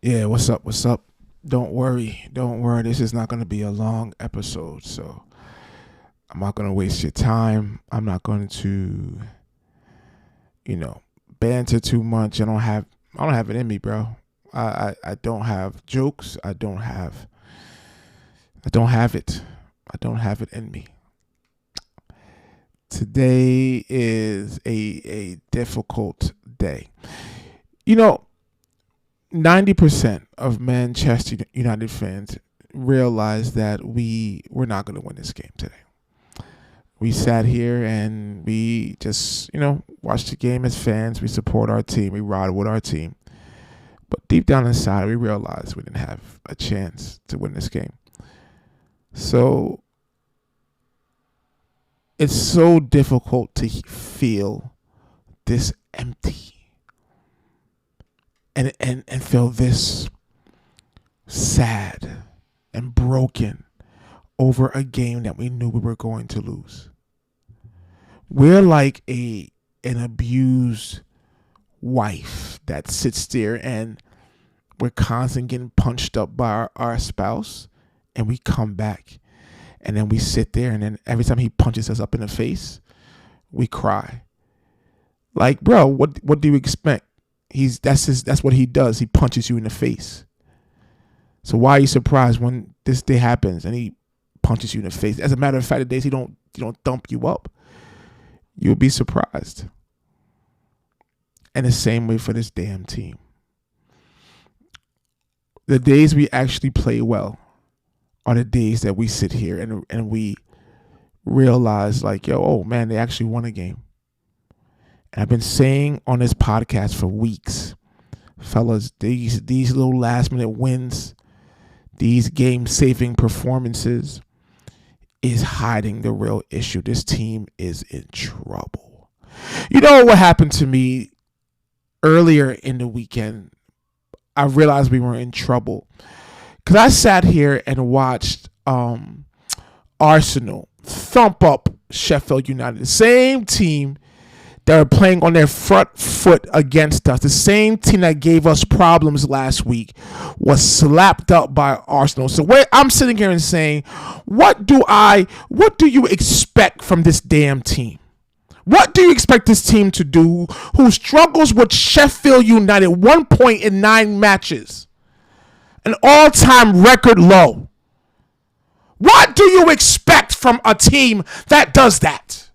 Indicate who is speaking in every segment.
Speaker 1: Yeah, what's up? What's up? Don't worry. Don't worry. This is not going to be a long episode. So I'm not going to waste your time. I'm not going to, banter too much. I don't have it in me, bro. I don't have jokes. I don't have it. I don't have it in me. Today is a difficult day. You know, 90% of Manchester United fans realize that we're not going to win this game today. We sat here and we just, watched the game as fans. We support our team. We ride with our team. But deep down inside, we realized we didn't have a chance to win this game. So it's so difficult to feel this empty and feel this sad and broken over a game that we knew we were going to lose. We're like an abused wife that sits there and we're constantly getting punched up by our spouse, and we come back and then we sit there, and then every time he punches us up in the face, we cry. Like, bro, what do you expect? That's what he does. He punches you in the face. So why are you surprised when this day happens and he punches you in the face? As a matter of fact, the days he don't thump you up, you'll be surprised. And the same way for this damn team. The days we actually play well are the days that we sit here and we realize, like, oh man, they actually won a game. And I've been saying on this podcast for weeks, fellas, these little last minute wins, these game saving performances is hiding the real issue. This team is in trouble. You know what happened to me earlier in the weekend? I realized we were in trouble because I sat here and watched Arsenal thump up Sheffield United, the same team that are playing on their front foot against us. The same team that gave us problems last week was slapped up by Arsenal. So I'm sitting here and saying, what do you expect from this damn team? What do you expect this team to do who struggles with Sheffield United, 1 point in 9 matches? An all-time record low. What do you expect from a team that does that?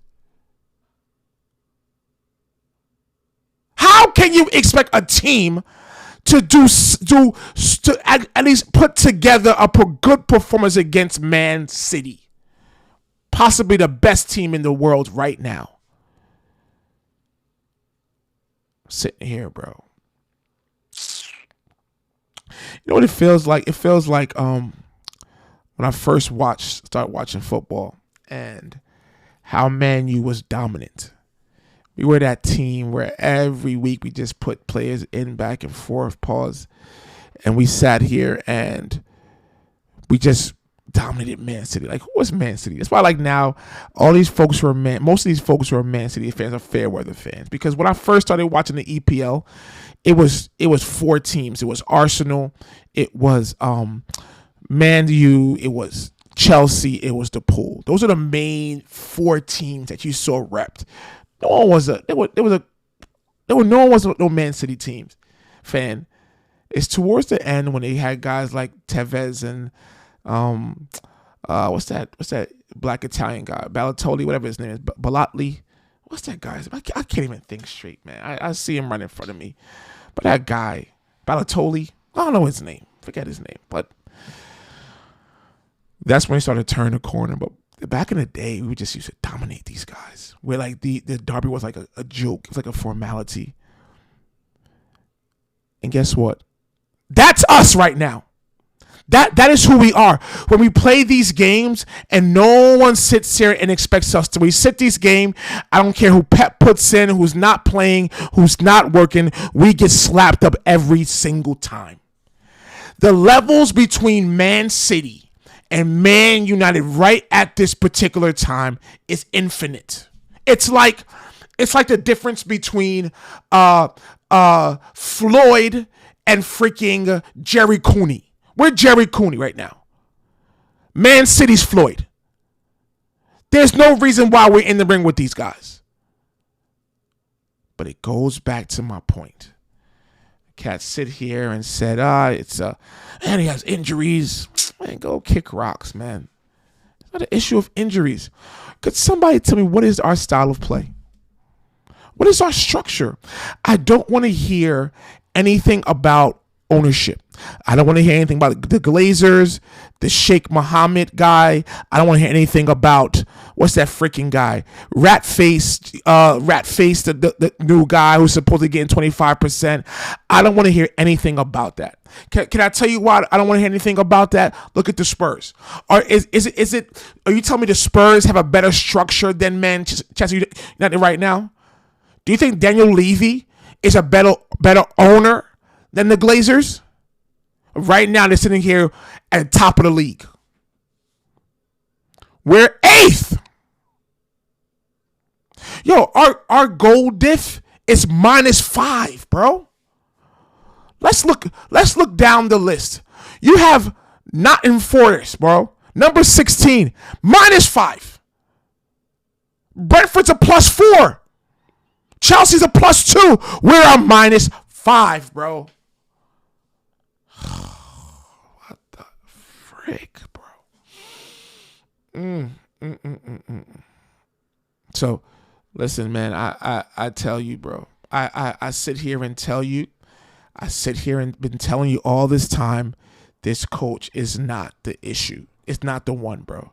Speaker 1: How can you expect a team to at least put together a good performance against Man City? Possibly the best team in the world right now. Sitting here, bro. You know what it feels like? It feels like when I first started watching football and how Man U was dominant. We were that team where every week we just put players in back and forth, pause, and we sat here and we just dominated Man City. Like, who was Man City? That's why, like, now most of these folks who are Man City fans are fair weather fans. Because when I first started watching the EPL, it was 4 teams. It was Arsenal, it was Man U, it was Chelsea, it was the Pool. Those are the main 4 teams that you saw repped. No one was no Man City teams fan. It's towards the end when they had guys like Tevez and what's that black Italian guy, Balotelli, whatever his name is, Balatli. What's that guy's? I can't even think straight, man. I see him right in front of me, but that guy, Balotelli, I don't know his name. Forget his name, but that's when he started to turn the corner. But back in the day, we just used to dominate these guys. Where like the derby was like a joke. It was like a formality. And guess what? That's us right now. That is who we are. When we play these games and no one sits here and expects us to. We sit these games, I don't care who Pep puts in, who's not playing, who's not working, we get slapped up every single time. The levels between Man City and Man United right at this particular time is infinite. It's like the difference between Floyd and freaking Jerry Cooney. We're Jerry Cooney right now. Man City's Floyd. There's no reason why we're in the ring with these guys. But it goes back to my point. Cats sit here and said, and he has injuries. Man, go kick rocks, man. It's not an issue of injuries. Could somebody tell me what is our style of play? What is our structure? I don't want to hear anything about ownership. I don't want to hear anything about the Glazers, the Sheikh Mohammed guy. I don't want to hear anything about what's that freaking guy? Ratface, the new guy who's supposed to get 25%. I don't want to hear anything about that. Can I tell you why I don't want to hear anything about that? Look at the Spurs. Or is it? Are you telling me the Spurs have a better structure than Manchester United right now? Do you think Daniel Levy is a better owner than the Glazers? Right now, they're sitting here at the top of the league. We're 8th. Yo, our goal diff is -5, bro. Let's look down the list. You have Nottingham Forest, bro. Number 16, -5. Brentford's a +4. Chelsea's a +2. We're a -5, bro. What the frick, bro? So, listen, man. I tell you, bro. I sit here and tell you. I sit here and been telling you all this time. This coach is not the issue. It's not the one, bro.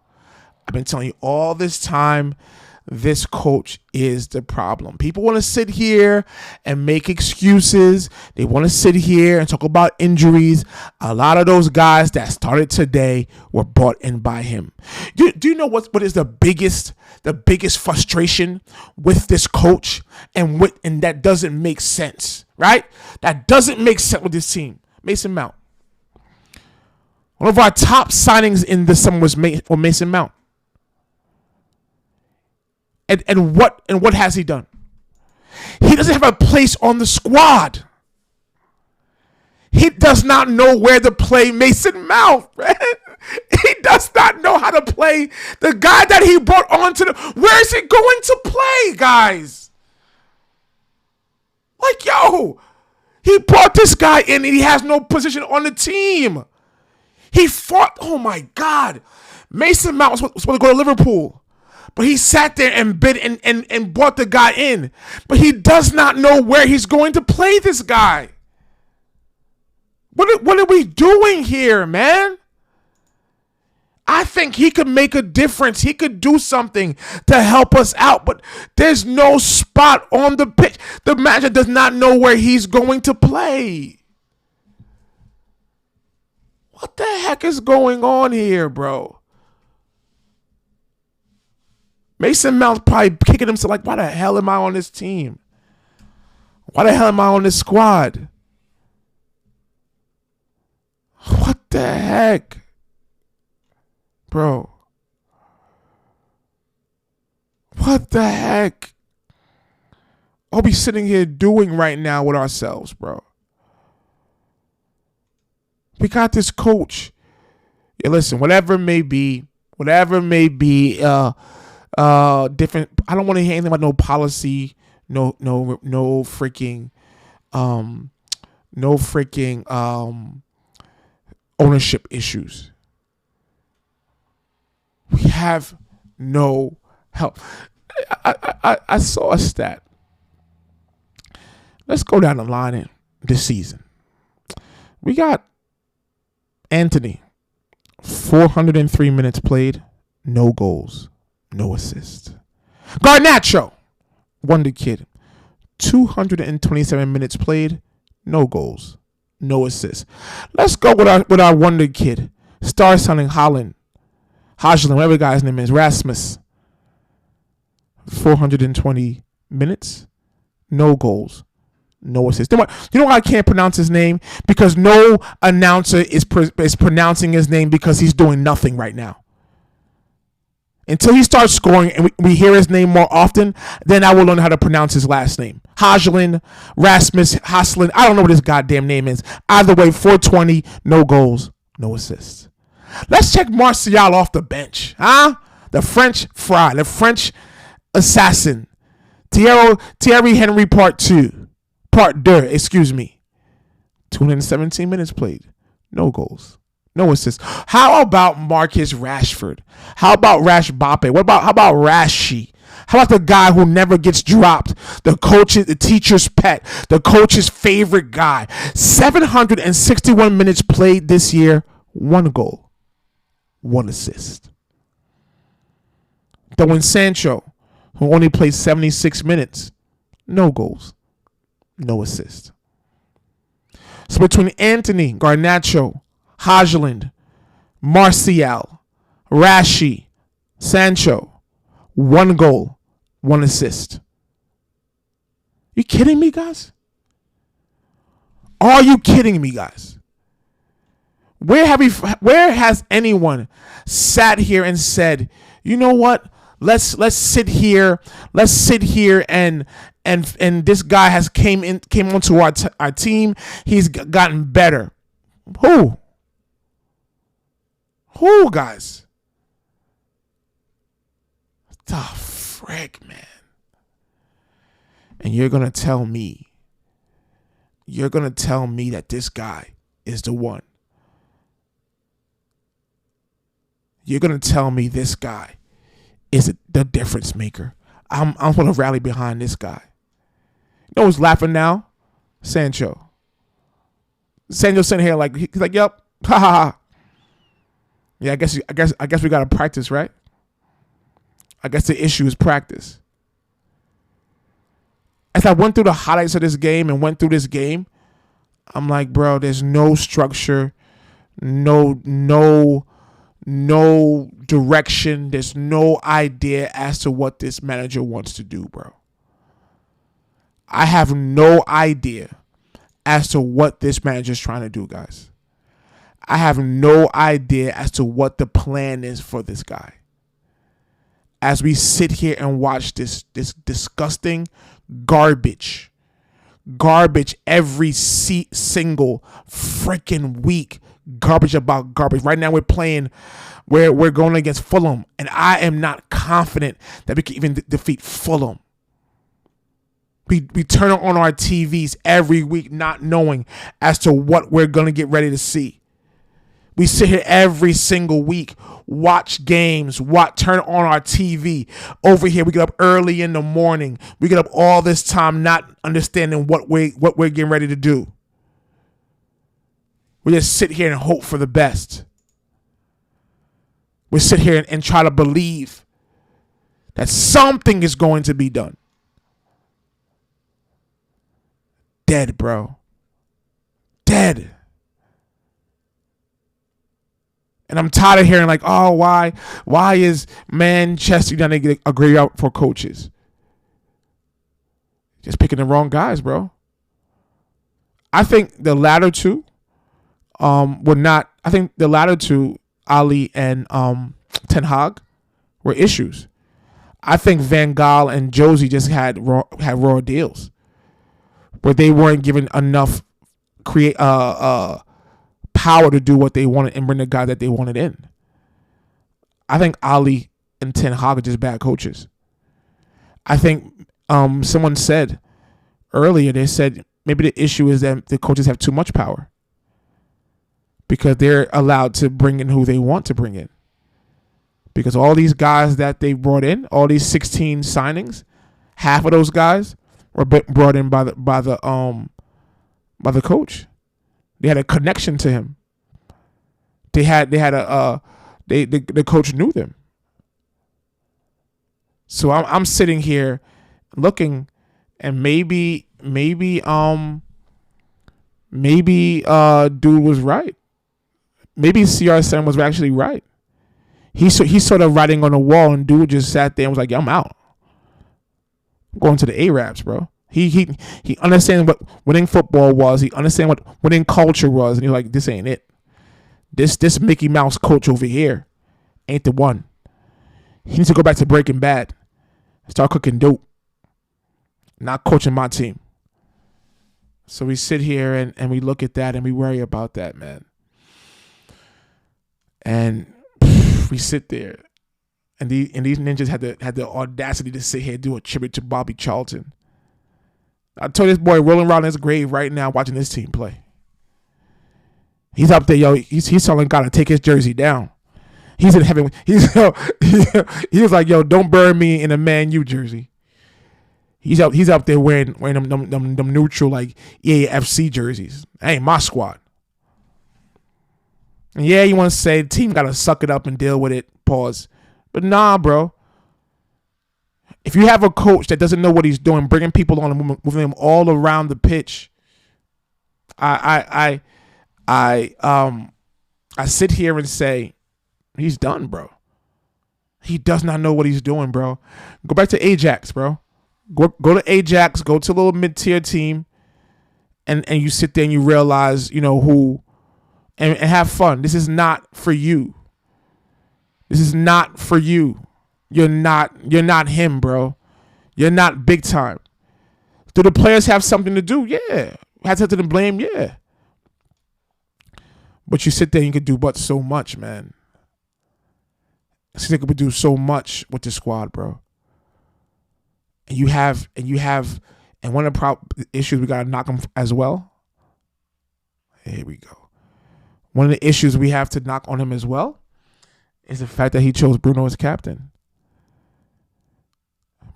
Speaker 1: I've been telling you all this time. This coach is the problem. People want to sit here and make excuses. They want to sit here and talk about injuries. A lot of those guys that started today were brought in by him. Do you know what is the biggest frustration with this coach and that doesn't make sense, right? That doesn't make sense with this team. Mason Mount. One of our top signings in the summer was Mason Mount. And what has he done? He doesn't have a place on the squad. He does not know where to play Mason Mount, man. He does not know how to play the guy that he brought onto where is he going to play, guys? Like, yo, he brought this guy in and he has no position on the team. He fought, oh my God. Mason Mount was supposed to go to Liverpool. But he sat there and bid and brought the guy in. But he does not know where he's going to play this guy. What are we doing here, man? I think he could make a difference. He could do something to help us out. But there's no spot on the pitch. The manager does not know where he's going to play. What the heck is going on here, bro? Mason Mount's probably kicking himself like, why the hell am I on this team? Why the hell am I on this squad? What the heck? Bro. What the heck are we sitting here doing right now with ourselves, bro? We got this coach. Yeah, listen, whatever it may be, different. I don't want to hear anything about no policy, no freaking ownership issues. We have no help. I saw a stat. Let's go down the line this season. We got Anthony, 403 minutes played, no goals. No assist. Garnacho, wonder kid, 227 minutes played, no goals, no assists. Let's go with our wonder kid, star signing Haaland, whatever the guy's name is, Rasmus. 420 minutes, no goals, no assists. You know why I can't pronounce his name? Because no announcer is pronouncing his name because he's doing nothing right now. Until he starts scoring and we hear his name more often, then I will learn how to pronounce his last name. Haaland, Rasmus Haaland. I don't know what his goddamn name is. Either way, 420, no goals, no assists. Let's check Martial off the bench. Huh? The French fry, the French assassin. Thierry Henry Part 2. Part 2, excuse me. 217 minutes played. No goals. No assists. How about Marcus Rashford? How about Rash Bappe? How about Rashi? How about the guy who never gets dropped? The teacher's pet, the coach's favorite guy. 761 minutes played this year, 1 goal, 1 assist. Then Sancho, who only played 76 minutes, no goals, no assist. So between Anthony, Garnacho, Haaland, Martial, Rashi, Sancho, 1 goal, 1 assist. You kidding me, guys? Are you kidding me, guys? Where has anyone sat here and said, you know what? Let's sit here and this guy has came onto our team. He's gotten better. Who, guys? The frick, man. And you're going to tell me that this guy is the one. You're going to tell me this guy is the difference maker. I'm going to rally behind this guy. You know who's laughing now? Sancho. Sancho's sitting here like, he's like, yep, ha ha ha. Yeah, I guess we got to practice, right? I guess the issue is practice. As I went through the highlights of this game and went through this game, I'm like, bro, there's no structure, no direction. There's no idea as to what this manager wants to do, bro. I have no idea as to what this manager is trying to do, guys. I have no idea as to what the plan is for this guy. As we sit here and watch this disgusting garbage every single freaking week. Garbage about garbage. Right now we're going against Fulham, and I am not confident that we can even defeat Fulham. We turn on our TVs every week not knowing as to what we're going to get ready to see. We sit here every single week, watch games, turn on our TV. Over here, we get up early in the morning. We get up all this time not understanding what we're getting ready to do. We just sit here and hope for the best. We sit here and try to believe that something is going to be done. Dead, bro. Dead. And I'm tired of hearing like, oh, why is Manchester United get a grade out for coaches? Just picking the wrong guys, bro. I think the latter two were not. I think the latter two, Ali and Ten Hag, were issues. I think Van Gaal and Josie just had raw deals where they weren't given enough power to do what they wanted and bring the guy that they wanted in. I think Ali and Ten Hag are just bad coaches. I think someone said earlier, they said maybe the issue is that the coaches have too much power because they're allowed to bring in who they want to bring in. Because all these guys that they brought in, all these 16 signings, half of those guys were brought in by the coach. They had a connection to him. The coach knew them. So I'm sitting here looking, and maybe dude was right. Maybe CR7 was actually right. He's sort of writing on the wall, and dude just sat there and was like, yeah, I'm out. I'm going to the Arabs, bro. He understands what winning football was. He understands what winning culture was. And he's like, this ain't it. This Mickey Mouse coach over here ain't the one. He needs to go back to Breaking Bad. Start cooking dope. Not coaching my team. So we sit here and we look at that and we worry about that, man. And we sit there. And these ninjas had the audacity to sit here and do a tribute to Bobby Charlton. I told this boy rolling around in his grave right now watching this team play. He's up there, yo. He's telling God to take his jersey down. He's in heaven. He was like, yo, don't bury me in a Man U jersey. He's up there wearing them neutral like EAFC jerseys. That ain't my squad. And yeah, you want to say the team got to suck it up and deal with it. Pause. But nah, bro. If you have a coach that doesn't know what he's doing, bringing people on and moving them all around the pitch, I sit here and say, he's done, bro. He does not know what he's doing, bro. Go back to Ajax, bro. Go to Ajax, go to a little mid-tier team, and you sit there and you realize, who, and have fun. This is not for you. This is not for you. You're not him, bro. You're not big time. Do the players have something to do? Yeah. Have something to blame? Yeah. But you sit there and you can do but so much, man. You could do so much with the squad, bro. And one of the issues we gotta knock them as well. Here we go. One of the issues we have to knock on him as well is the fact that he chose Bruno as captain.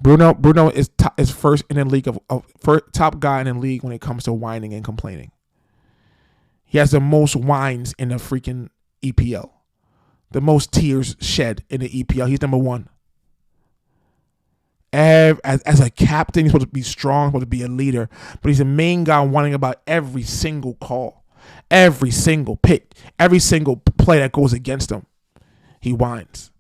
Speaker 1: Bruno is first in the league first top guy in the league when it comes to whining and complaining. He has the most whines in the freaking EPL. The most tears shed in the EPL. He's number one. As a captain, he's supposed to be strong, supposed to be a leader, but he's the main guy whining about every single call, every single pick, every single play that goes against him. He whines.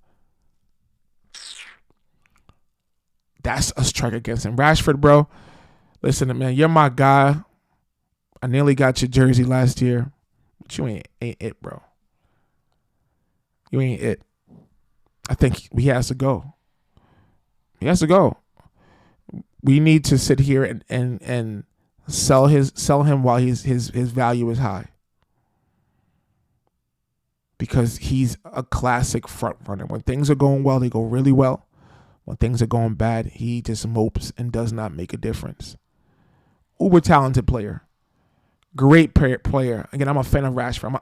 Speaker 1: That's a strike against him. Rashford, bro, listen, man, you're my guy. I nearly got your jersey last year, but you ain't it, bro. You ain't it. I think he has to go. He has to go. We need to sit here and sell him while his value is high. Because he's a classic front runner. When things are going well, they go really well. When things are going bad, he just mopes and does not make a difference. Uber talented player. Great player. Again, I'm a fan of Rashford.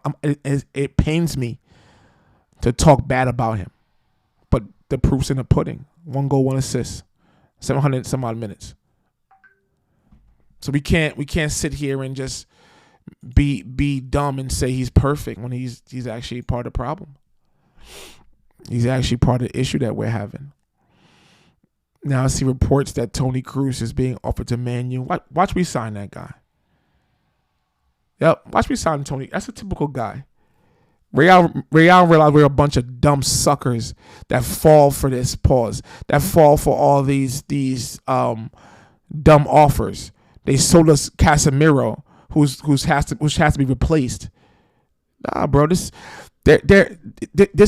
Speaker 1: It pains me to talk bad about him. But the proof's in the pudding. 1 goal, 1 assist. 700 some odd minutes. So we can't sit here and just be dumb and say he's perfect when he's actually part of the problem. He's actually part of the issue that we're having. Now I see reports that Toni Kroos is being offered to Man U. Watch me sign that guy. Yep, watch me sign Tony. That's a typical guy. Real realize we're a bunch of dumb suckers that fall for this pause, that fall for all these dumb offers. They sold us Casemiro, who has to be replaced. Nah, bro, this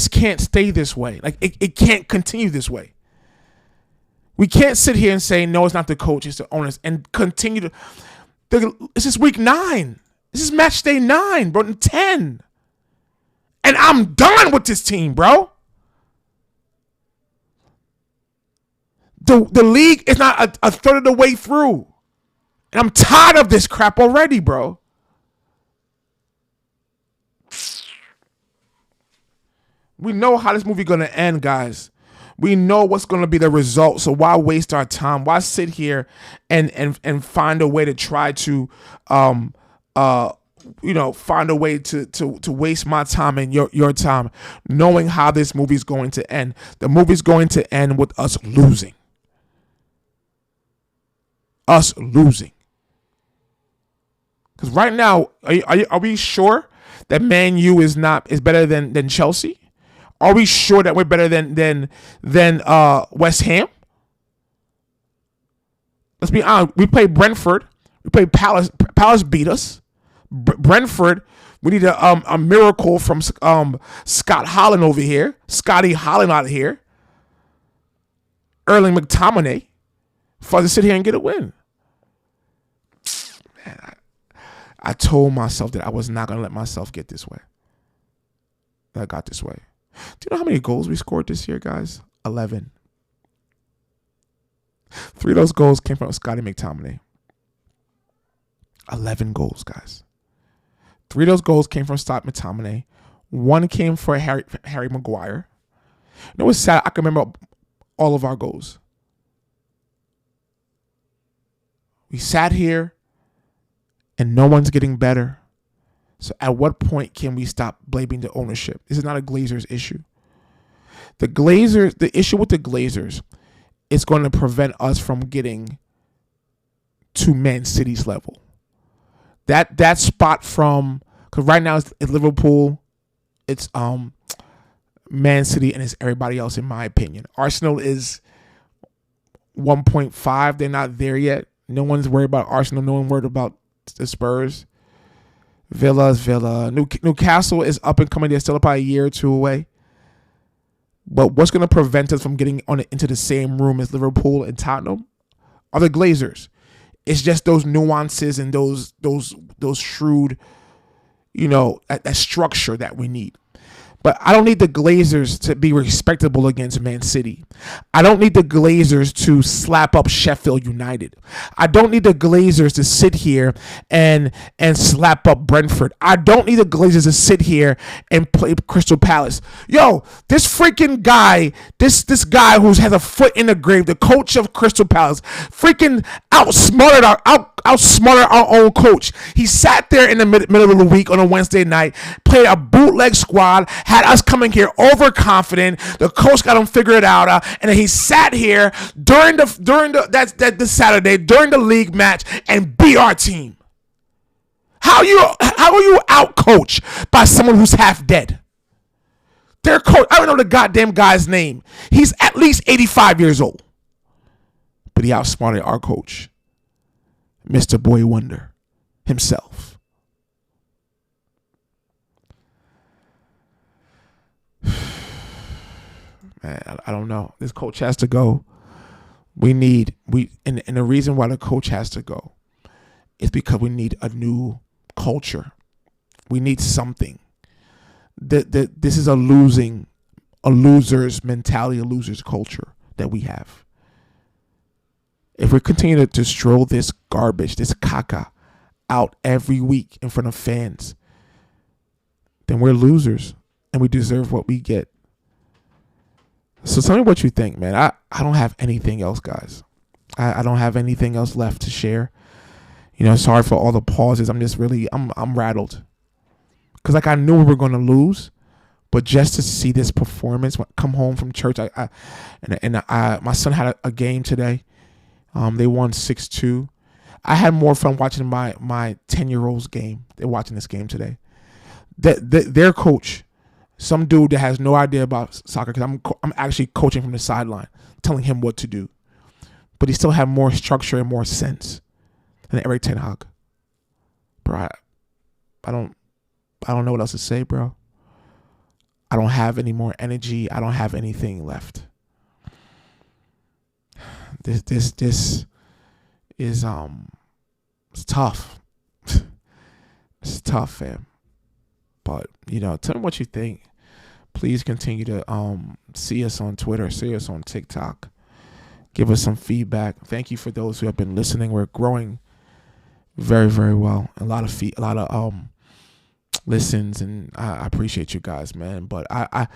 Speaker 1: can't stay this way. Like it can't continue this way. We can't sit here and say no, it's not the coach, it's the owners, and continue to. This is week 9. This is match day 9, bro, 10. And I'm done with this team, bro. The league is not a third of the way through. And I'm tired of this crap already, bro. We know how this movie going to end, guys. We know what's going to be the result. So why waste our time? Why sit here and find a way to try to find a way to waste my time and your time, knowing how this movie's going to end. The movie's going to end with us losing. Us losing. Because right now, are we sure that Man U is better than Chelsea? Are we sure that we're better than West Ham? Let's be honest. We played Brentford. We played Palace. Palace beat us. Brentford, we need a miracle from Scott Haaland over here. Scotty Haaland out of here. Erling McTominay for us to sit here and get a win. Man, I told myself that I was not going to let myself get this way. I got this way. Do you know how many goals we scored this year, guys? 11. 3 of those goals came from Scotty McTominay. 11 goals, guys. 3 of those goals came from Scott McTominay. 1 came for Harry Maguire. You know what's sad? I can remember all of our goals. We sat here and no one's getting better. So at what point can we stop blaming the ownership? This is not a Glazers issue. The issue with the Glazers is going to prevent us from getting to Man City's level. That spot from, because right now it's Liverpool, it's Man City, and it's everybody else, in my opinion. Arsenal is 1.5. They're not there yet. No one's worried about Arsenal. No one worried about the Spurs. Villa's Villa. Newcastle is up and coming. They're still about a year or 2 away. But what's going to prevent us from getting into the same room as Liverpool and Tottenham are the Glazers. It's just those nuances and those shrewd, that structure that we need. But I don't need the Glazers to be respectable against Man City. I don't need the Glazers to slap up Sheffield United. I don't need the Glazers to sit here and slap up Brentford. I don't need the Glazers to sit here and play Crystal Palace. Yo, this freaking guy, this guy who has a foot in the grave, the coach of Crystal Palace, freaking outsmarted our own coach. He sat there in the middle of the week on a Wednesday night, played a bootleg squad, had us coming here overconfident. The coach got him figured out, and then he sat here during the Saturday during the league match and beat our team. How are you out coached by someone who's half dead? Their coach, I don't know the goddamn guy's name. He's at least 85 years old, but he outsmarted our coach, Mr. Boy Wonder himself. Man, I don't know. This coach has to go. And the reason why the coach has to go is because we need a new culture. We need something. This is a loser's mentality, a loser's culture that we have. If we continue to stroll this garbage, this caca out every week in front of fans, then we're losers and we deserve what we get. So tell me what you think, man. I don't have anything else, guys. I don't have anything else left to share. Sorry for all the pauses. I'm just really, I'm rattled. Because I knew we were going to lose. But just to see this performance, come home from church, my son had a game today. They won 6-2. I had more fun watching my 10-year-old's game. They're watching this game today. Their coach, some dude that has no idea about soccer, because I'm actually coaching from the sideline, telling him what to do. But he still had more structure and more sense than Eric Ten Hag. Bro, I don't know what else to say, bro. I don't have any more energy. I don't have anything left. This is it's tough. It's tough, fam. But tell me what you think. Please continue to see us on Twitter, see us on TikTok. Give us some feedback. Thank you for those who have been listening. We're growing very, very well. A lot of listens, and I appreciate you guys, man. But I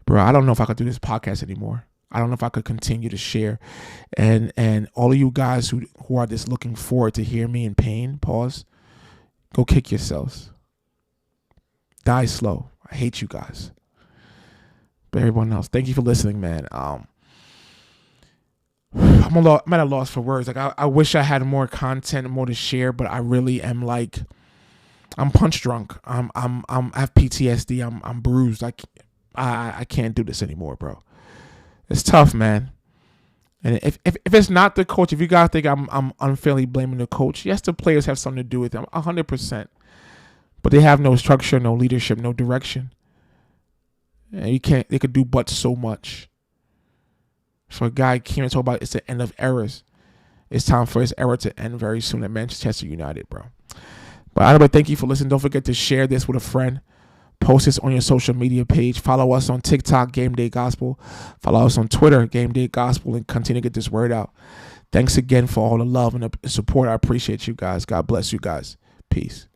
Speaker 1: don't know if I could do this podcast anymore. I don't know if I could continue to share. And all of you guys who are just looking forward to hear me in pain, pause, go kick yourselves. Die slow. I hate you guys. But everyone else, thank you for listening, man. I'm at a loss for words. Like I wish I had more content, more to share, but I really am like, I'm punch drunk. I have PTSD. I'm bruised. I can't do this anymore, bro. It's tough, man. And if it's not the coach, if you guys think I'm unfairly blaming the coach, yes, the players have something to do with them, 100%. But they have no structure, no leadership, no direction. And they could do but so much. For a guy came and talk about it's the end of eras. It's time for his era to end very soon at Manchester United, bro. But either way, thank you for listening. Don't forget to share this with a friend. Post this on your social media page. Follow us on TikTok, Game Day Gospel. Follow us on Twitter, Game Day Gospel, and continue to get this word out. Thanks again for all the love and the support. I appreciate you guys. God bless you guys. Peace.